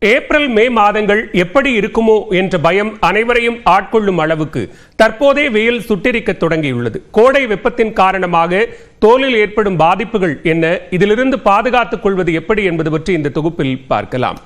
April May மாதங்கள் எப்படி இருக்குமோ என்ற பயம் அனைவரையும் ஆட்கொள்ளும் அளவுக்கு தற்போதே வெயில் சுட்டெரிக்க தொடங்கியுள்ளது. கோடை வெப்பத்தின் காரணமாக தோலில் ஏற்படும் பாதிப்புகள் என்ன, இதிலிருந்து பாதுகாத்துக் கொள்வது எப்படி என்பது பற்றி இந்த தொகுப்பில் பார்க்கலாம்.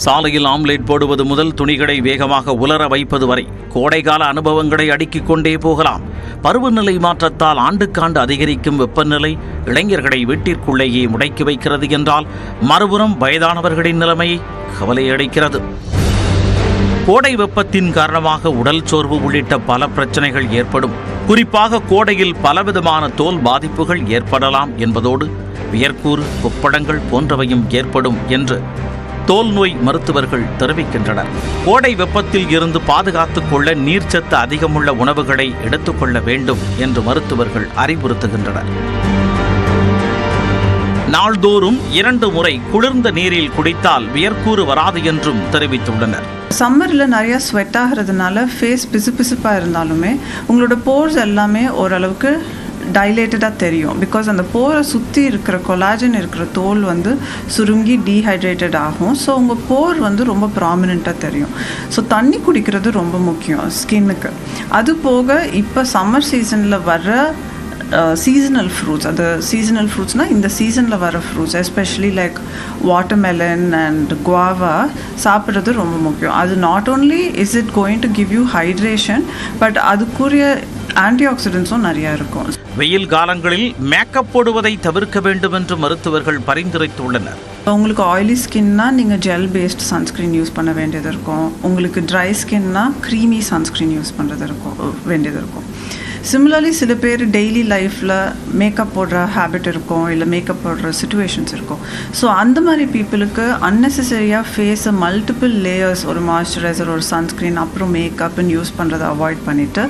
சாலையில் ஆம்லேட் போடுவது முதல் துணிகளை வேகமாக உலர வைப்பது வரை கோடைகால அனுபவங்களை அடுக்கிக் கொண்டே போகலாம். பருவநிலை மாற்றத்தால் ஆண்டுக்காண்டு அதிகரிக்கும் வெப்பநிலை இளைஞர்களை வீட்டிற்குள்ளேயே முடக்கி வைக்கிறது என்றால், மறுபுறம் வயதானவர்களின் நிலைமையை கவலையடைக்கிறது. கோடை வெப்பத்தின் காரணமாக உடல் சோர்வு உள்ளிட்ட பல பிரச்சனைகள் ஏற்படும். குறிப்பாக கோடையில் பலவிதமான தோல் பாதிப்புகள் ஏற்படலாம் என்பதோடு வியர்க்கூறு, கொப்பளங்கள் போன்றவையும் ஏற்படும் என்று தோல் நோய் மருத்துவர்கள் தெரிவிக்கின்றனர். கோடை வெப்பத்தில் இருந்து பாதுகாத்துக் கொள்ள நீர்ச்சத்து அதிகமுள்ள உணவுகளை எடுத்துக்கொள்ள வேண்டும் என்று மருத்துவர்கள் அறிவுறுத்துகின்றனர். நாள்தோறும் 2 முறை குளிர்ந்த நீரில் குடித்தால் வியர்க்கூறு வராது என்றும் தெரிவித்துள்ளனர். சம்மரில் நிறைய ஸ்வெட் ஆகிறதுனால ஃபேஸ் பிசுபிசுப்பாக இருந்தாலுமே உங்களோட போர்ஸ் எல்லாமே ஓரளவுக்கு டைலேட்டடாக தெரியும். பிகாஸ் அந்த போரை சுற்றி இருக்கிற கொலாஜன் இருக்கிற தோல் சுருங்கி டீஹைட்ரேட்டட் ஆகும். ஸோ உங்கள் போர் ரொம்ப ப்ராமினெண்ட்டாக தெரியும். ஸோ தண்ணி குடிக்கிறது ரொம்ப முக்கியம் ஸ்கின்னுக்கு. அது போக இப்போ சம்மர் சீசனில் வர்ற சீசனல் ஃப்ரூட்ஸ், அது சீசனல் ஃப்ரூட்ஸ்னால் இந்த சீசனில் வர fruits, especially like watermelon and guava சாப்பிட்றது ரொம்ப முக்கியம். அது not only is it going to give you hydration, but அதுக்குரிய ஆன்டி ஆக்சிடென்ட்ஸும் நிறையா இருக்கும். வெயில் காலங்களில் மேக்கப் போடுவதை தவிர்க்க வேண்டும் என்று மருத்துவர்கள் பரிந்துரைத்துள்ளனர். உங்களுக்கு ஆயிலி ஸ்கின்னா நீங்கள் ஜெல் பேஸ்ட் சன்ஸ்க்ரீன் யூஸ் பண்ண வேண்டியது இருக்கும். உங்களுக்கு ட்ரை ஸ்கின்னா க்ரீமி சன்ஸ்க்ரீன் யூஸ் பண்ணுறது வேண்டியது இருக்கும். சிமிலர்லி சில பேர் டெய்லி லைஃப்பில் மேக்கப் போடுற ஹேபிட் இருக்கும், இல்லை மேக்கப் போடுற சுச்சுவேஷன்ஸ் இருக்கும். ஸோ அந்த மாதிரி பீப்புளுக்கு அன்னெசரியாக ஃபேஸை மல்டிபிள் லேயர்ஸ், ஒரு மாய்ஸ்சரைசர், ஒரு சன்ஸ்க்ரீன், அப்புறம் மேக்கப்னு யூஸ் பண்ணுறதை அவாய்ட் பண்ணிவிட்டு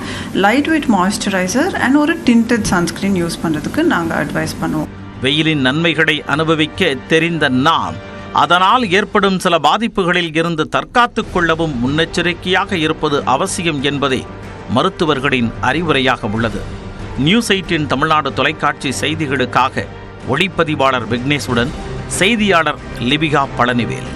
லைட் வெயிட் மாய்ஸ்சரைசர் அண்ட் ஒரு டிண்டட் சன்ஸ்க்ரீன் யூஸ் பண்ணுறதுக்கு நாங்கள் அட்வைஸ் பண்ணுவோம். வெயிலின் நன்மைகளை அனுபவிக்க தெரிந்த நாம் அதனால் ஏற்படும் சில பாதிப்புகளில் இருந்து தற்காத்துக் கொள்ளவும் முன்னெச்சரிக்கையாக இருப்பது அவசியம் என்பதே மருத்துவர்களின் அறிவுரையாக உள்ளது. நியூஸ் 8 தமிழ்நாடு தொலைக்காட்சி செய்திகளுக்காக ஒளிப்பதிவாளர் விக்னேஷுடன் செய்தியாளர் லிபிகா பழனிவேல்.